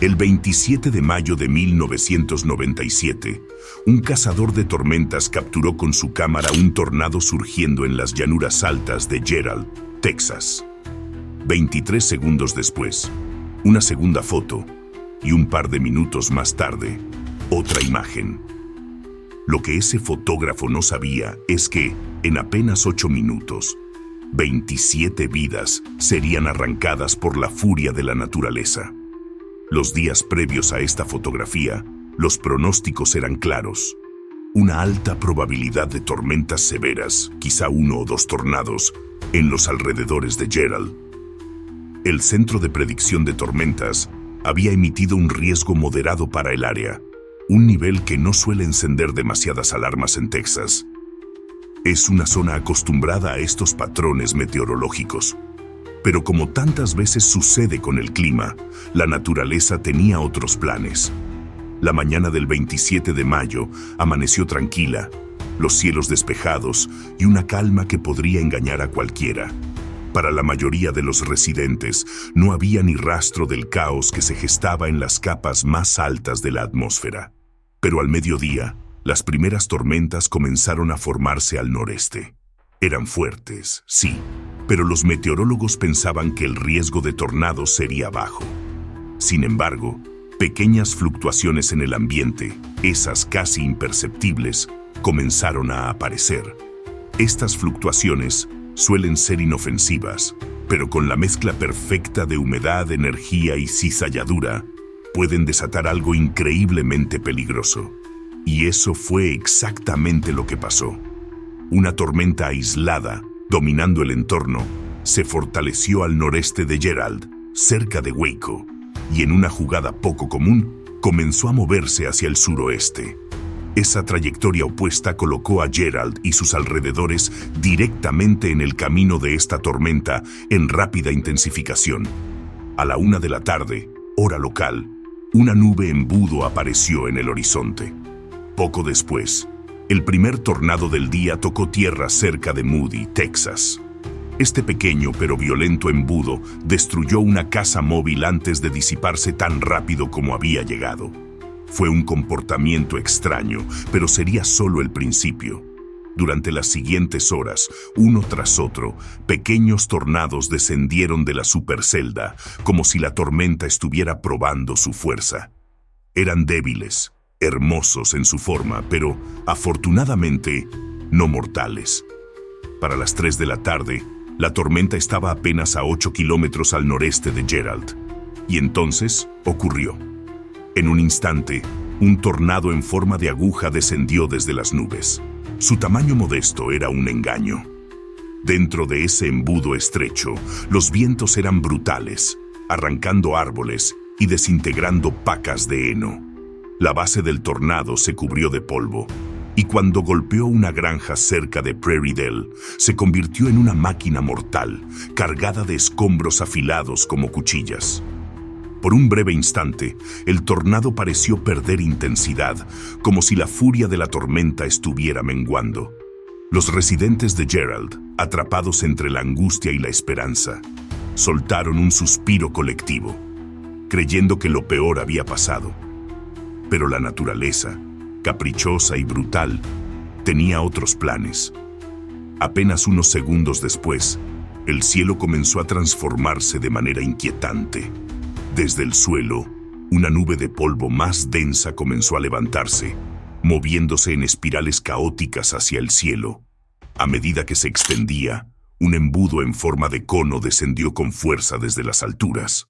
El 27 de mayo de 1997, un cazador de tormentas capturó con su cámara un tornado surgiendo en las llanuras altas de Gerald, Texas. 23 segundos después, una segunda foto y un par de minutos más tarde, otra imagen. Lo que ese fotógrafo no sabía es que, en apenas 8 minutos, 27 vidas serían arrancadas por la furia de la naturaleza. Los días previos a esta fotografía, los pronósticos eran claros. Una alta probabilidad de tormentas severas, quizá 1 o 2 tornados, en los alrededores de Gerald. El Centro de Predicción de Tormentas había emitido un riesgo moderado para el área, un nivel que no suele encender demasiadas alarmas en Texas. Es una zona acostumbrada a estos patrones meteorológicos. Pero como tantas veces sucede con el clima, la naturaleza tenía otros planes. La mañana del 27 de mayo amaneció tranquila, los cielos despejados y una calma que podría engañar a cualquiera. Para la mayoría de los residentes, no había ni rastro del caos que se gestaba en las capas más altas de la atmósfera. Pero al mediodía, las primeras tormentas comenzaron a formarse al noreste. Eran fuertes, sí, pero los meteorólogos pensaban que el riesgo de tornados sería bajo. Sin embargo, pequeñas fluctuaciones en el ambiente, esas casi imperceptibles, comenzaron a aparecer. Estas fluctuaciones suelen ser inofensivas, pero con la mezcla perfecta de humedad, energía y cizalladura, pueden desatar algo increíblemente peligroso. Y eso fue exactamente lo que pasó. Una tormenta aislada, dominando el entorno, se fortaleció al noreste de Gerald, cerca de Waco, y en una jugada poco común, comenzó a moverse hacia el suroeste. Esa trayectoria opuesta colocó a Gerald y sus alrededores directamente en el camino de esta tormenta en rápida intensificación. A la 1 de la tarde, hora local, una nube embudo apareció en el horizonte. Poco después, el primer tornado del día tocó tierra cerca de Moody, Texas. Este pequeño pero violento embudo destruyó una casa móvil antes de disiparse tan rápido como había llegado. Fue un comportamiento extraño, pero sería solo el principio. Durante las siguientes horas, uno tras otro, pequeños tornados descendieron de la supercelda, como si la tormenta estuviera probando su fuerza. Eran débiles, hermosos en su forma, pero, afortunadamente, no mortales. Para las 3 de la tarde, la tormenta estaba apenas a 8 kilómetros al noreste de Gerald. Y entonces ocurrió. En un instante, un tornado en forma de aguja descendió desde las nubes. Su tamaño modesto era un engaño. Dentro de ese embudo estrecho, los vientos eran brutales, arrancando árboles y desintegrando pacas de heno. La base del tornado se cubrió de polvo, y cuando golpeó una granja cerca de Prairie Dell, se convirtió en una máquina mortal, cargada de escombros afilados como cuchillas. Por un breve instante, el tornado pareció perder intensidad, como si la furia de la tormenta estuviera menguando. Los residentes de Gerald, atrapados entre la angustia y la esperanza, soltaron un suspiro colectivo, creyendo que lo peor había pasado. Pero la naturaleza, caprichosa y brutal, tenía otros planes. Apenas unos segundos después, el cielo comenzó a transformarse de manera inquietante. Desde el suelo, una nube de polvo más densa comenzó a levantarse, moviéndose en espirales caóticas hacia el cielo. A medida que se extendía, un embudo en forma de cono descendió con fuerza desde las alturas.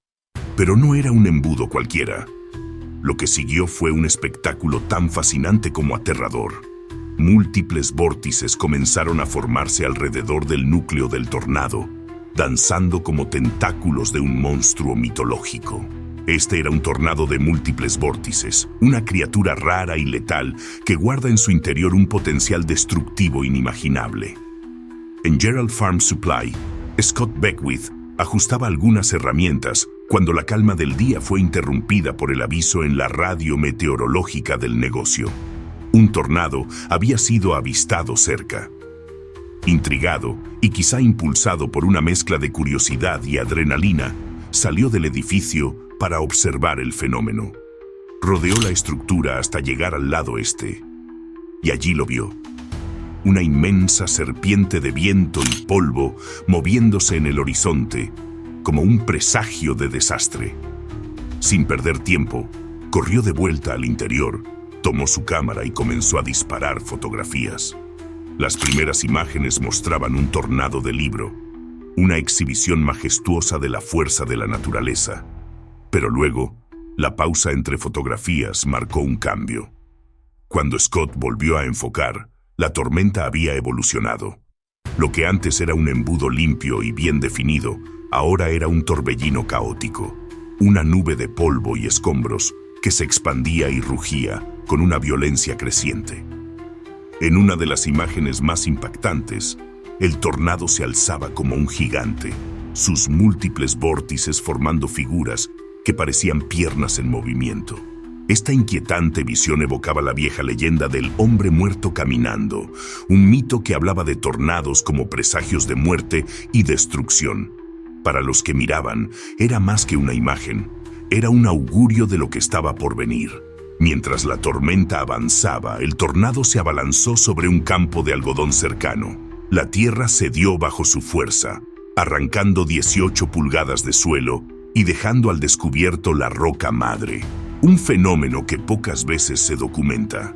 Pero no era un embudo cualquiera. Lo que siguió fue un espectáculo tan fascinante como aterrador. Múltiples vórtices comenzaron a formarse alrededor del núcleo del tornado, danzando como tentáculos de un monstruo mitológico. Este era un tornado de múltiples vórtices, una criatura rara y letal que guarda en su interior un potencial destructivo inimaginable. En Gerald Farm Supply, Scott Beckwith ajustaba algunas herramientas cuando la calma del día fue interrumpida por el aviso en la radio meteorológica del negocio. Un tornado había sido avistado cerca. Intrigado y quizá impulsado por una mezcla de curiosidad y adrenalina, salió del edificio para observar el fenómeno. Rodeó la estructura hasta llegar al lado este, y allí lo vio. Una inmensa serpiente de viento y polvo moviéndose en el horizonte, como un presagio de desastre. Sin perder tiempo, corrió de vuelta al interior, tomó su cámara y comenzó a disparar fotografías. Las primeras imágenes mostraban un tornado de libro, una exhibición majestuosa de la fuerza de la naturaleza. Pero luego, la pausa entre fotografías marcó un cambio. Cuando Scott volvió a enfocar, la tormenta había evolucionado. Lo que antes era un embudo limpio y bien definido, ahora era un torbellino caótico, una nube de polvo y escombros que se expandía y rugía con una violencia creciente. En una de las imágenes más impactantes, el tornado se alzaba como un gigante, sus múltiples vórtices formando figuras que parecían piernas en movimiento. Esta inquietante visión evocaba la vieja leyenda del hombre muerto caminando, un mito que hablaba de tornados como presagios de muerte y destrucción. Para los que miraban, era más que una imagen, era un augurio de lo que estaba por venir. Mientras la tormenta avanzaba, el tornado se abalanzó sobre un campo de algodón cercano. La tierra cedió bajo su fuerza, arrancando 18 pulgadas de suelo y dejando al descubierto la roca madre. Un fenómeno que pocas veces se documenta.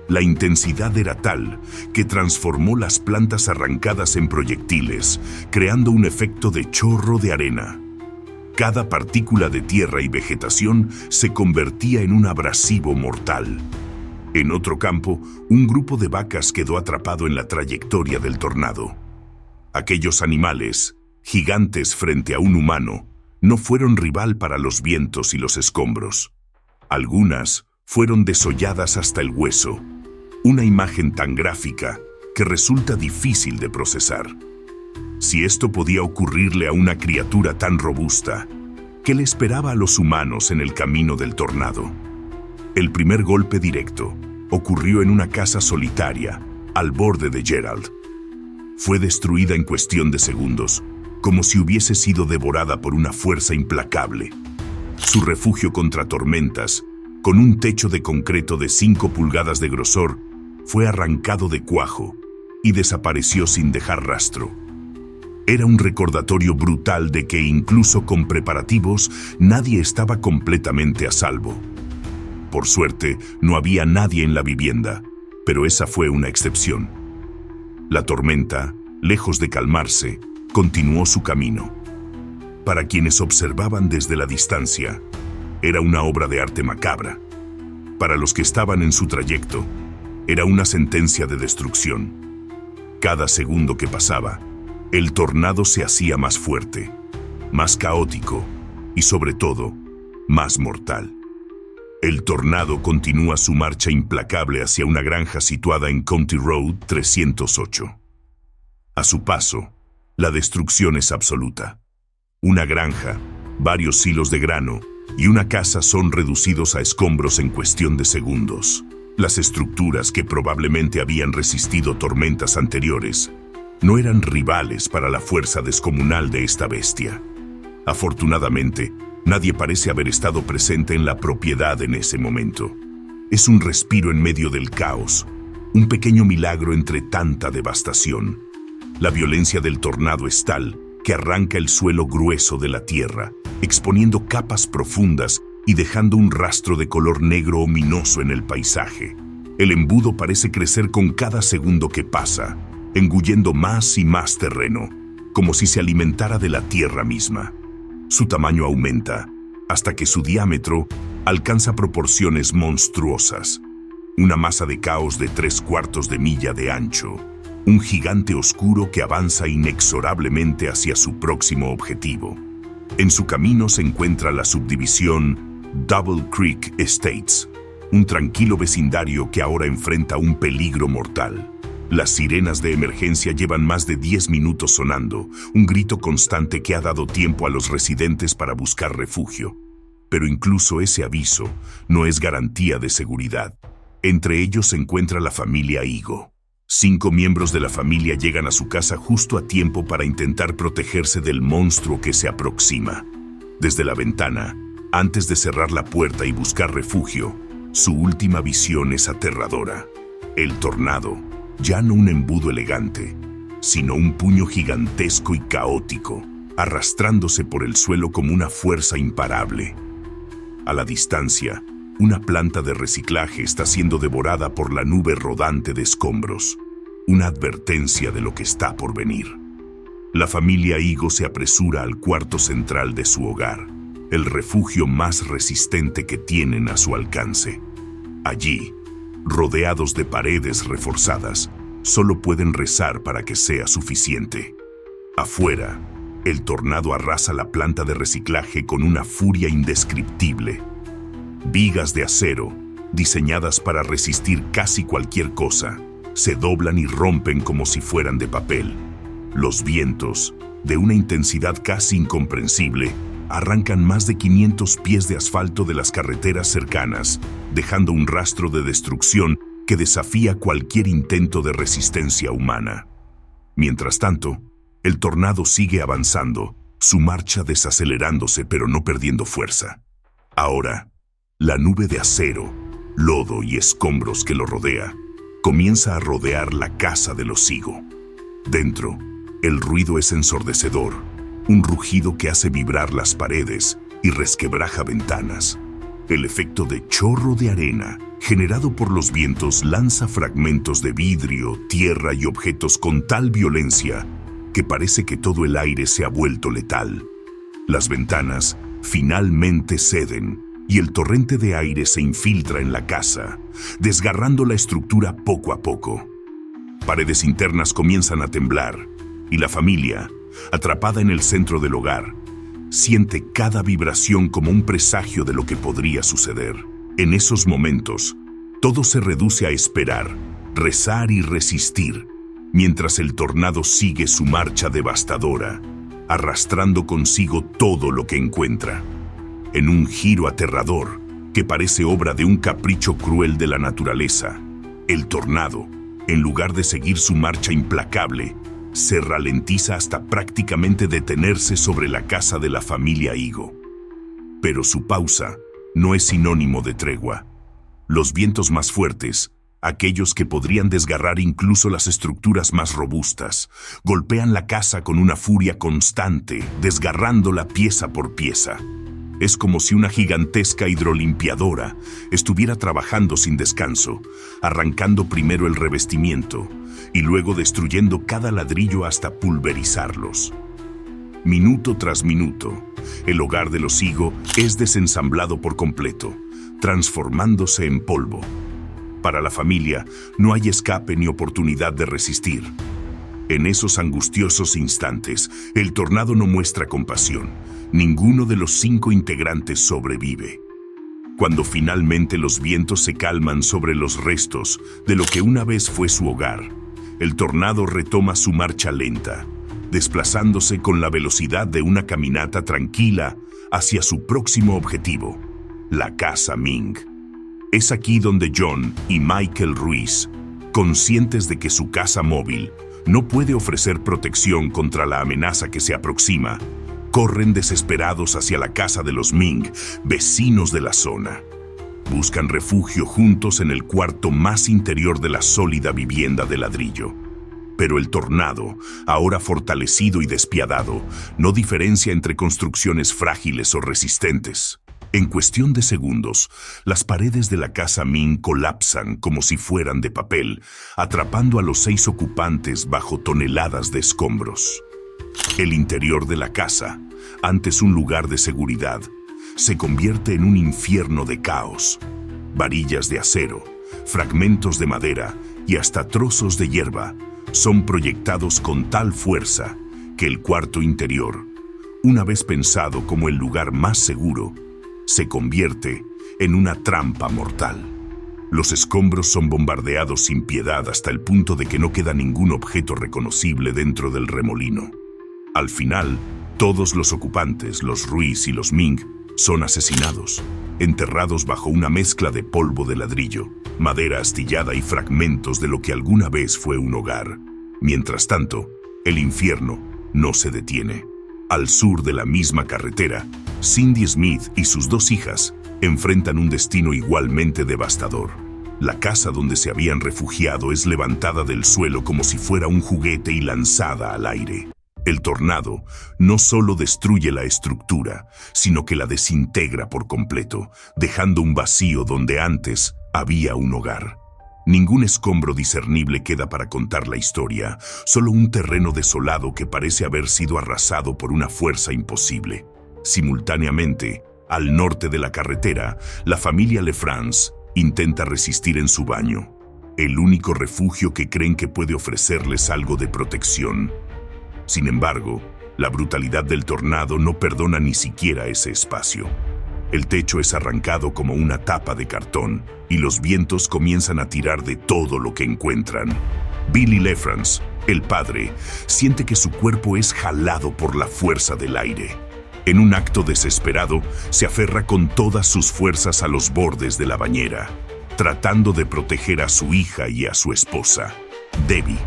La intensidad era tal que transformó las plantas arrancadas en proyectiles, creando un efecto de chorro de arena. Cada partícula de tierra y vegetación se convertía en un abrasivo mortal. En otro campo, un grupo de vacas quedó atrapado en la trayectoria del tornado. Aquellos animales, gigantes frente a un humano, no fueron rival para los vientos y los escombros. Algunas fueron desolladas hasta el hueso, una imagen tan gráfica que resulta difícil de procesar. Si esto podía ocurrirle a una criatura tan robusta, ¿qué le esperaba a los humanos en el camino del tornado? El primer golpe directo ocurrió en una casa solitaria, al borde de Gerald. Fue destruida en cuestión de segundos, como si hubiese sido devorada por una fuerza implacable. Su refugio contra tormentas, con un techo de concreto de 5 pulgadas de grosor, fue arrancado de cuajo y desapareció sin dejar rastro. Era un recordatorio brutal de que incluso con preparativos nadie estaba completamente a salvo. Por suerte, no había nadie en la vivienda, pero esa fue una excepción. La tormenta, lejos de calmarse, continuó su camino. Para quienes observaban desde la distancia, era una obra de arte macabra. Para los que estaban en su trayecto, era una sentencia de destrucción. Cada segundo que pasaba, el tornado se hacía más fuerte, más caótico y, sobre todo, más mortal. El tornado continúa su marcha implacable hacia una granja situada en County Road 308. A su paso, la destrucción es absoluta. Una granja, varios silos de grano y una casa son reducidos a escombros en cuestión de segundos. Las estructuras que probablemente habían resistido tormentas anteriores no eran rivales para la fuerza descomunal de esta bestia. Afortunadamente, nadie parece haber estado presente en la propiedad en ese momento. Es un respiro en medio del caos, un pequeño milagro entre tanta devastación. La violencia del tornado es tal que arranca el suelo grueso de la tierra, exponiendo capas profundas y dejando un rastro de color negro ominoso en el paisaje. El embudo parece crecer con cada segundo que pasa, engullendo más y más terreno, como si se alimentara de la tierra misma. Su tamaño aumenta, hasta que su diámetro alcanza proporciones monstruosas. Una masa de caos de 3/4 de milla de ancho. Un gigante oscuro que avanza inexorablemente hacia su próximo objetivo. En su camino se encuentra la subdivisión Double Creek Estates, un tranquilo vecindario que ahora enfrenta un peligro mortal. Las sirenas de emergencia llevan más de 10 minutos sonando, un grito constante que ha dado tiempo a los residentes para buscar refugio. Pero incluso ese aviso no es garantía de seguridad. Entre ellos se encuentra la familia Higo. 5 miembros de la familia llegan a su casa justo a tiempo para intentar protegerse del monstruo que se aproxima. Desde la ventana, Antes de cerrar la puerta y buscar refugio, su última visión es aterradora. El tornado, ya no un embudo elegante, sino un puño gigantesco y caótico, arrastrándose por el suelo como una fuerza imparable. A la distancia, una planta de reciclaje está siendo devorada por la nube rodante de escombros, una advertencia de lo que está por venir. La familia Higo se apresura al cuarto central de su hogar, el refugio más resistente que tienen a su alcance. Allí, rodeados de paredes reforzadas, solo pueden rezar para que sea suficiente. Afuera, el tornado arrasa la planta de reciclaje con una furia indescriptible. Vigas de acero, diseñadas para resistir casi cualquier cosa, se doblan y rompen como si fueran de papel. Los vientos, de una intensidad casi incomprensible, arrancan más de 500 pies de asfalto de las carreteras cercanas, dejando un rastro de destrucción que desafía cualquier intento de resistencia humana. Mientras tanto, el tornado sigue avanzando, su marcha desacelerándose pero no perdiendo fuerza. Ahora, la nube de acero, lodo y escombros que lo rodea, comienza a rodear la casa de los Higo. Dentro, el ruido es ensordecedor, un rugido que hace vibrar las paredes y resquebraja ventanas. El efecto de chorro de arena, generado por los vientos, lanza fragmentos de vidrio, tierra y objetos con tal violencia que parece que todo el aire se ha vuelto letal. Las ventanas finalmente ceden y el torrente de aire se infiltra en la casa, desgarrando la estructura poco a poco. Paredes internas comienzan a temblar y la familia, atrapada en el centro del hogar, siente cada vibración como un presagio de lo que podría suceder. En esos momentos, todo se reduce a esperar, rezar y resistir, mientras el tornado sigue su marcha devastadora, arrastrando consigo todo lo que encuentra. En un giro aterrador, que parece obra de un capricho cruel de la naturaleza, el tornado, en lugar de seguir su marcha implacable, se ralentiza hasta prácticamente detenerse sobre la casa de la familia Higo. Pero su pausa no es sinónimo de tregua. Los vientos más fuertes, aquellos que podrían desgarrar incluso las estructuras más robustas, golpean la casa con una furia constante, desgarrándola pieza por pieza. Es como si una gigantesca hidrolimpiadora estuviera trabajando sin descanso, arrancando primero el revestimiento y luego destruyendo cada ladrillo hasta pulverizarlos. Minuto tras minuto, el hogar de los Higo es desensamblado por completo, transformándose en polvo. Para la familia no hay escape ni oportunidad de resistir. En esos angustiosos instantes, el tornado no muestra compasión. Ninguno de los 5 integrantes sobrevive. Cuando finalmente los vientos se calman sobre los restos de lo que una vez fue su hogar, el tornado retoma su marcha lenta, desplazándose con la velocidad de una caminata tranquila hacia su próximo objetivo, la casa Ming. Es aquí donde John y Michael Ruiz, conscientes de que su casa móvil no puede ofrecer protección contra la amenaza que se aproxima, corren desesperados hacia la casa de los Ming, vecinos de la zona. Buscan refugio juntos en el cuarto más interior de la sólida vivienda de ladrillo. Pero el tornado, ahora fortalecido y despiadado, no diferencia entre construcciones frágiles o resistentes. En cuestión de segundos, las paredes de la casa Ming colapsan como si fueran de papel, atrapando a los 6 ocupantes bajo toneladas de escombros. El interior de la casa, antes un lugar de seguridad, se convierte en un infierno de caos. Varillas de acero, fragmentos de madera y hasta trozos de hierba son proyectados con tal fuerza que el cuarto interior, una vez pensado como el lugar más seguro, se convierte en una trampa mortal. Los escombros son bombardeados sin piedad hasta el punto de que no queda ningún objeto reconocible dentro del remolino. Al final, todos los ocupantes, los Ruiz y los Ming, son asesinados, enterrados bajo una mezcla de polvo de ladrillo, madera astillada y fragmentos de lo que alguna vez fue un hogar. Mientras tanto, el infierno no se detiene. Al sur de la misma carretera, Cindy Smith y sus dos hijas enfrentan un destino igualmente devastador. La casa donde se habían refugiado es levantada del suelo como si fuera un juguete y lanzada al aire. El tornado no solo destruye la estructura, sino que la desintegra por completo, dejando un vacío donde antes había un hogar. Ningún escombro discernible queda para contar la historia, solo un terreno desolado que parece haber sido arrasado por una fuerza imposible. Simultáneamente, al norte de la carretera, la familia LeFrance intenta resistir en su baño, el único refugio que creen que puede ofrecerles algo de protección. Sin embargo, la brutalidad del tornado no perdona ni siquiera ese espacio. El techo es arrancado como una tapa de cartón y los vientos comienzan a tirar de todo lo que encuentran. Billy LeFrance, el padre, siente que su cuerpo es jalado por la fuerza del aire. En un acto desesperado, se aferra con todas sus fuerzas a los bordes de la bañera, tratando de proteger a su hija y a su esposa, Debbie.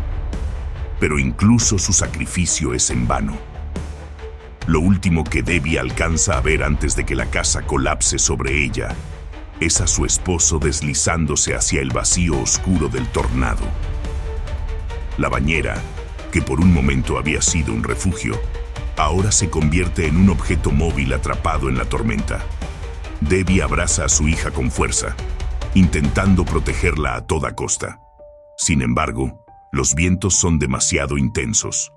Pero incluso su sacrificio es en vano. Lo último que Debbie alcanza a ver antes de que la casa colapse sobre ella es a su esposo deslizándose hacia el vacío oscuro del tornado. La bañera, que por un momento había sido un refugio, ahora se convierte en un objeto móvil atrapado en la tormenta. Debbie abraza a su hija con fuerza, intentando protegerla a toda costa. Sin embargo, los vientos son demasiado intensos.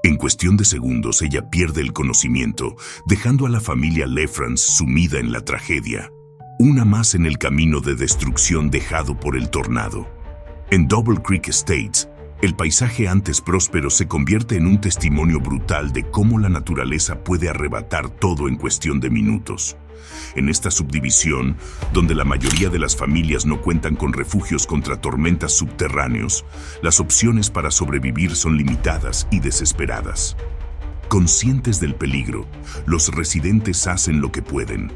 En cuestión de segundos, ella pierde el conocimiento, dejando a la familia LeFrance sumida en la tragedia, una más en el camino de destrucción dejado por el tornado. En Double Creek Estates, el paisaje antes próspero se convierte en un testimonio brutal de cómo la naturaleza puede arrebatar todo en cuestión de minutos. En esta subdivisión, donde la mayoría de las familias no cuentan con refugios contra tormentas subterráneos, las opciones para sobrevivir son limitadas y desesperadas. Conscientes del peligro, los residentes hacen lo que pueden.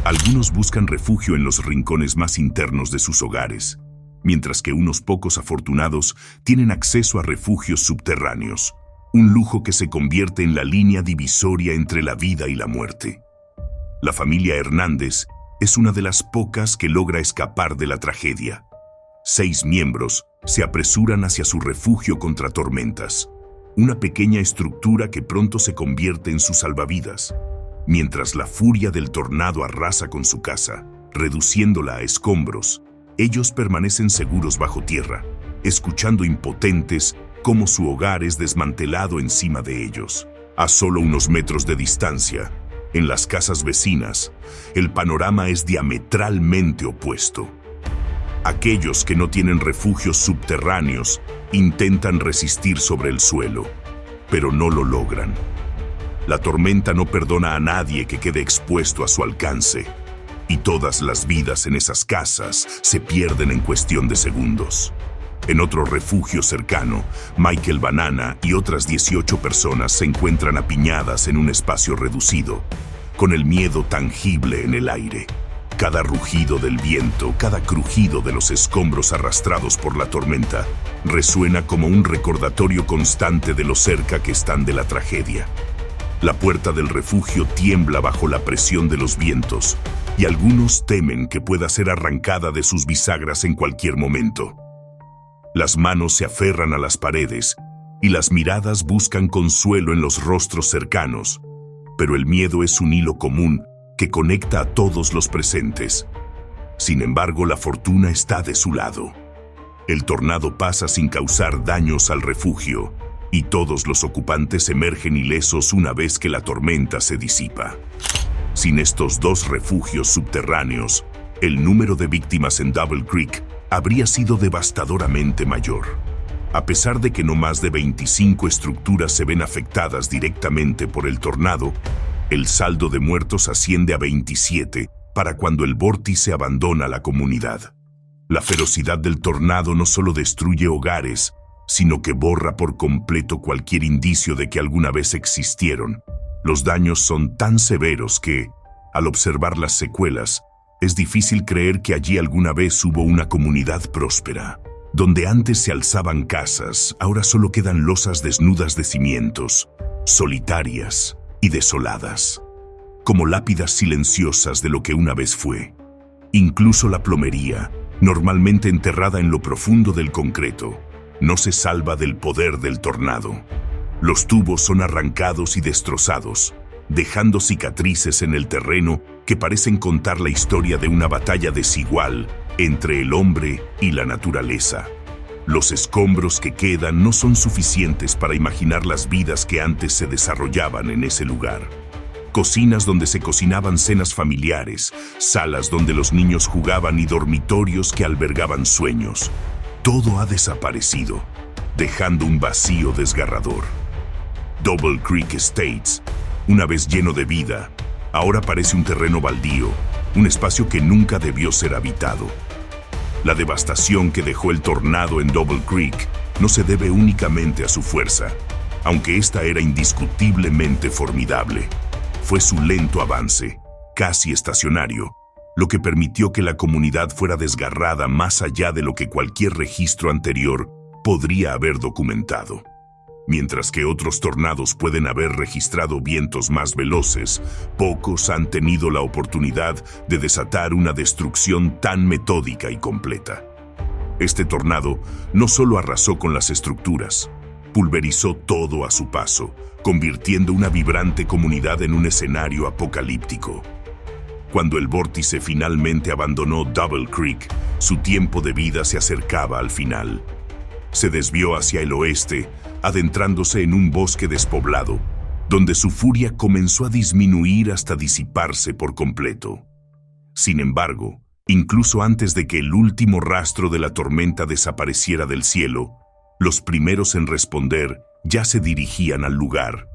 Algunos buscan refugio en los rincones más internos de sus hogares, mientras que unos pocos afortunados tienen acceso a refugios subterráneos, un lujo que se convierte en la línea divisoria entre la vida y la muerte. La familia Hernández es una de las pocas que logra escapar de la tragedia. 6 miembros se apresuran hacia su refugio contra tormentas, una pequeña estructura que pronto se convierte en su salvavidas, mientras la furia del tornado arrasa con su casa, reduciéndola a escombros. Ellos permanecen seguros bajo tierra, escuchando impotentes cómo su hogar es desmantelado encima de ellos. A solo unos metros de distancia, en las casas vecinas, el panorama es diametralmente opuesto. Aquellos que no tienen refugios subterráneos intentan resistir sobre el suelo, pero no lo logran. La tormenta no perdona a nadie que quede expuesto a su alcance, y todas las vidas en esas casas se pierden en cuestión de segundos. En otro refugio cercano, Michael Banana y otras 18 personas se encuentran apiñadas en un espacio reducido, con el miedo tangible en el aire. Cada rugido del viento, cada crujido de los escombros arrastrados por la tormenta, resuena como un recordatorio constante de lo cerca que están de la tragedia. La puerta del refugio tiembla bajo la presión de los vientos, y algunos temen que pueda ser arrancada de sus bisagras en cualquier momento. Las manos se aferran a las paredes y las miradas buscan consuelo en los rostros cercanos, pero el miedo es un hilo común que conecta a todos los presentes. Sin embargo, la fortuna está de su lado. El tornado pasa sin causar daños al refugio y todos los ocupantes emergen ilesos una vez que la tormenta se disipa. Sin estos 2 refugios subterráneos, el número de víctimas en Double Creek habría sido devastadoramente mayor. A pesar de que no más de 25 estructuras se ven afectadas directamente por el tornado, el saldo de muertos asciende a 27 para cuando el vórtice abandona la comunidad. La ferocidad del tornado no solo destruye hogares, sino que borra por completo cualquier indicio de que alguna vez existieron. Los daños son tan severos que, al observar las secuelas, es difícil creer que allí alguna vez hubo una comunidad próspera. Donde antes se alzaban casas, ahora solo quedan losas desnudas de cimientos, solitarias y desoladas. como lápidas silenciosas de lo que una vez fue. Incluso la plomería, normalmente enterrada en lo profundo del concreto, no se salva del poder del tornado. Los tubos son arrancados y destrozados, dejando cicatrices en el terreno que parecen contar la historia de una batalla desigual entre el hombre y la naturaleza. Los escombros que quedan no son suficientes para imaginar las vidas que antes se desarrollaban en ese lugar. Cocinas donde se cocinaban cenas familiares, salas donde los niños jugaban y dormitorios que albergaban sueños. Todo ha desaparecido, dejando un vacío desgarrador. Double Creek Estates, una vez lleno de vida, ahora parece un terreno baldío, un espacio que nunca debió ser habitado. La devastación que dejó el tornado en Double Creek no se debe únicamente a su fuerza, aunque esta era indiscutiblemente formidable. Fue su lento avance, casi estacionario, lo que permitió que la comunidad fuera desgarrada más allá de lo que cualquier registro anterior podría haber documentado. Mientras que otros tornados pueden haber registrado vientos más veloces, pocos han tenido la oportunidad de desatar una destrucción tan metódica y completa. Este tornado no solo arrasó con las estructuras, pulverizó todo a su paso, convirtiendo una vibrante comunidad en un escenario apocalíptico. Cuando el vórtice finalmente abandonó Double Creek, su tiempo de vida se acercaba al final. Se desvió hacia el oeste, adentrándose en un bosque despoblado, donde su furia comenzó a disminuir hasta disiparse por completo. Sin embargo, incluso antes de que el último rastro de la tormenta desapareciera del cielo, los primeros en responder ya se dirigían al lugar.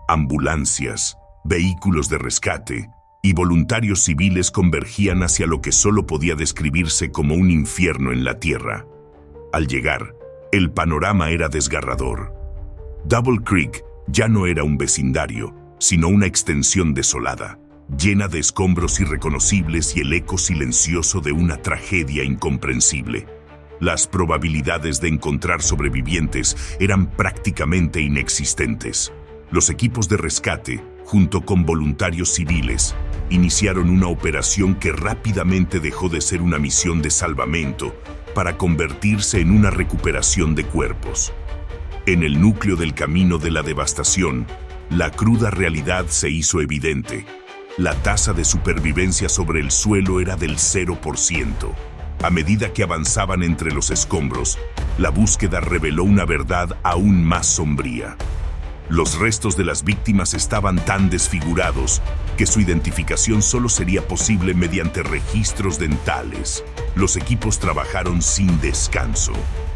Ambulancias, vehículos de rescate y voluntarios civiles convergían hacia lo que solo podía describirse como un infierno en la tierra. Al llegar, el panorama era desgarrador. Double Creek ya no era un vecindario, sino una extensión desolada, llena de escombros irreconocibles y el eco silencioso de una tragedia incomprensible. Las probabilidades de encontrar sobrevivientes eran prácticamente inexistentes. Los equipos de rescate, junto con voluntarios civiles, iniciaron una operación que rápidamente dejó de ser una misión de salvamento para convertirse en una recuperación de cuerpos. En el núcleo del camino de la devastación, la cruda realidad se hizo evidente. La tasa de supervivencia sobre el suelo era del 0%. A medida que avanzaban entre los escombros, la búsqueda reveló una verdad aún más sombría. Los restos de las víctimas estaban tan desfigurados que su identificación solo sería posible mediante registros dentales. Los equipos trabajaron sin descanso,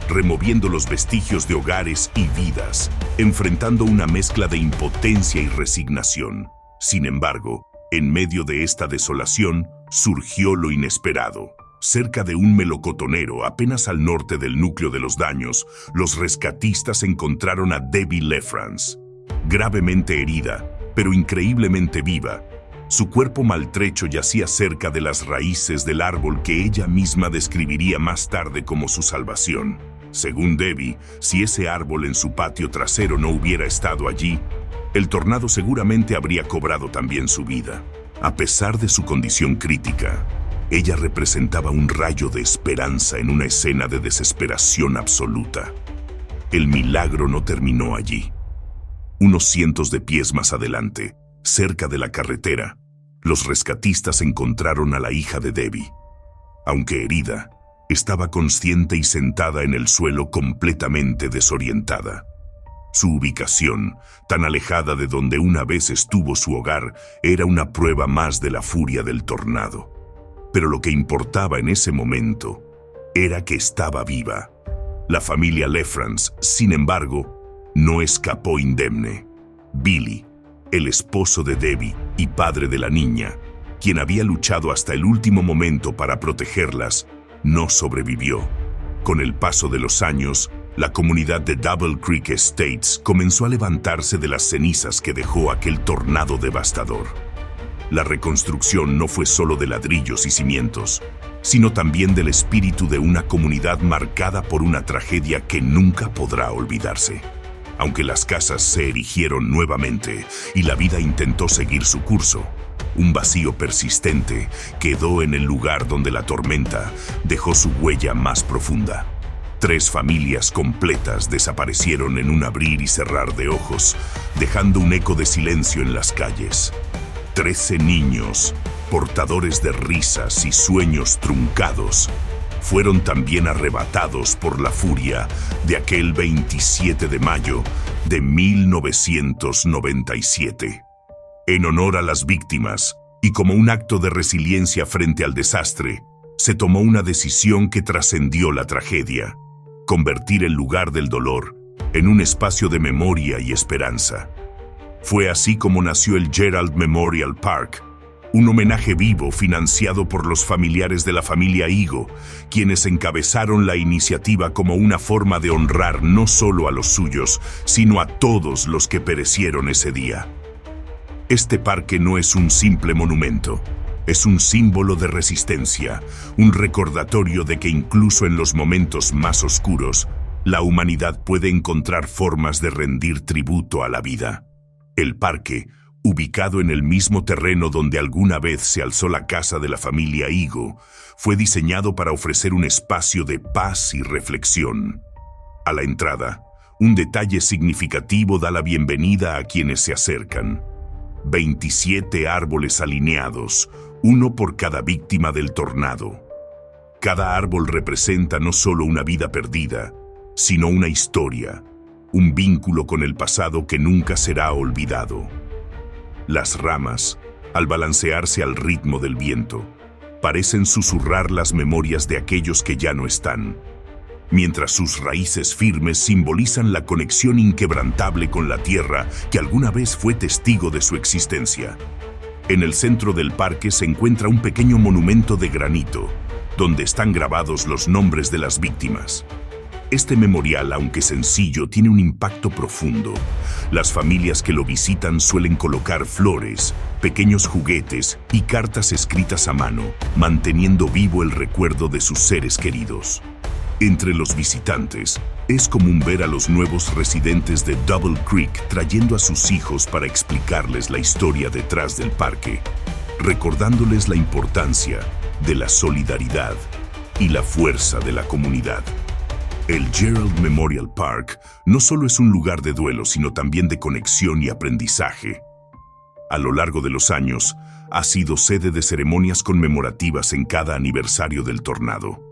removiendo los vestigios de hogares y vidas, enfrentando una mezcla de impotencia y resignación. Sin embargo, en medio de esta desolación, surgió lo inesperado. Cerca de un melocotonero, apenas al norte del núcleo de los daños, los rescatistas encontraron a Debbie LeFrance. Gravemente herida, pero increíblemente viva, su cuerpo maltrecho yacía cerca de las raíces del árbol que ella misma describiría más tarde como su salvación. Según Debbie, si ese árbol en su patio trasero no hubiera estado allí, el tornado seguramente habría cobrado también su vida. A pesar de su condición crítica, ella representaba un rayo de esperanza en una escena de desesperación absoluta. El milagro no terminó allí. Unos cientos de pies más adelante, cerca de la carretera, los rescatistas encontraron a la hija de Debbie. Aunque herida, estaba consciente y sentada en el suelo completamente desorientada. Su ubicación, tan alejada de donde una vez estuvo su hogar, era una prueba más de la furia del tornado. Pero lo que importaba en ese momento era que estaba viva. La familia LeFrance, sin embargo, no escapó indemne. Billy, el esposo de Debbie y padre de la niña, quien había luchado hasta el último momento para protegerlas, no sobrevivió. Con el paso de los años, la comunidad de Double Creek Estates comenzó a levantarse de las cenizas que dejó aquel tornado devastador. La reconstrucción no fue solo de ladrillos y cimientos, sino también del espíritu de una comunidad marcada por una tragedia que nunca podrá olvidarse. Aunque las casas se erigieron nuevamente y la vida intentó seguir su curso, Un vacío persistente quedó en el lugar donde la tormenta dejó su huella más profunda. 3 familias completas desaparecieron en un abrir y cerrar de ojos, dejando un eco de silencio en las calles. 13 niños, portadores de risas y sueños truncados, fueron también arrebatados por la furia de aquel 27 de mayo de 1997. En honor a las víctimas, y como un acto de resiliencia frente al desastre, se tomó una decisión que trascendió la tragedia: convertir el lugar del dolor en un espacio de memoria y esperanza. Fue así como nació el Gerald Memorial Park, un homenaje vivo financiado por los familiares de la familia Higo, quienes encabezaron la iniciativa como una forma de honrar no solo a los suyos, sino a todos los que perecieron ese día. Este parque no es un simple monumento, es un símbolo de resistencia, un recordatorio de que incluso en los momentos más oscuros, la humanidad puede encontrar formas de rendir tributo a la vida. El parque, ubicado en el mismo terreno donde alguna vez se alzó la casa de la familia Higo, fue diseñado para ofrecer un espacio de paz y reflexión. A la entrada, un detalle significativo da la bienvenida a quienes se acercan. 27 árboles alineados, uno por cada víctima del tornado. Cada árbol representa no solo una vida perdida, sino una historia, un vínculo con el pasado que nunca será olvidado. Las ramas, al balancearse al ritmo del viento, parecen susurrar las memorias de aquellos que ya no están, mientras sus raíces firmes simbolizan la conexión inquebrantable con la tierra que alguna vez fue testigo de su existencia. En el centro del parque se encuentra un pequeño monumento de granito, donde están grabados los nombres de las víctimas. Este memorial, aunque sencillo, tiene un impacto profundo. Las familias que lo visitan suelen colocar flores, pequeños juguetes y cartas escritas a mano, manteniendo vivo el recuerdo de sus seres queridos. Entre los visitantes, es común ver a los nuevos residentes de Double Creek trayendo a sus hijos para explicarles la historia detrás del parque, recordándoles la importancia de la solidaridad y la fuerza de la comunidad. El Gerald Memorial Park no solo es un lugar de duelo, sino también de conexión y aprendizaje. A lo largo de los años, ha sido sede de ceremonias conmemorativas en cada aniversario del tornado.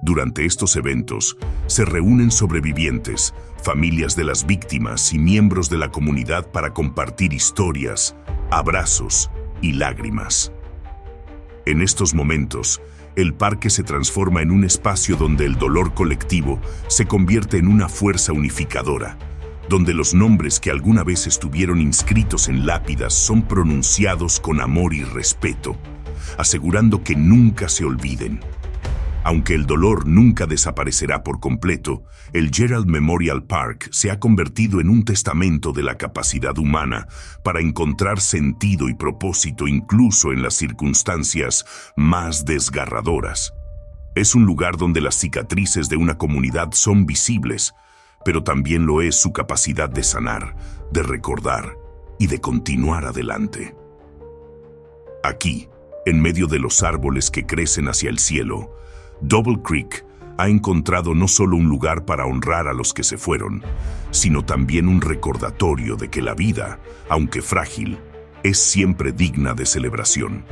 Durante estos eventos, se reúnen sobrevivientes, familias de las víctimas y miembros de la comunidad para compartir historias, abrazos y lágrimas. En estos momentos, el parque se transforma en un espacio donde el dolor colectivo se convierte en una fuerza unificadora, donde los nombres que alguna vez estuvieron inscritos en lápidas son pronunciados con amor y respeto, asegurando que nunca se olviden. Aunque el dolor nunca desaparecerá por completo, el Gerald Memorial Park se ha convertido en un testamento de la capacidad humana para encontrar sentido y propósito incluso en las circunstancias más desgarradoras. Es un lugar donde las cicatrices de una comunidad son visibles, pero también lo es su capacidad de sanar, de recordar y de continuar adelante. Aquí, en medio de los árboles que crecen hacia el cielo, Double Creek ha encontrado no solo un lugar para honrar a los que se fueron, sino también un recordatorio de que la vida, aunque frágil, es siempre digna de celebración.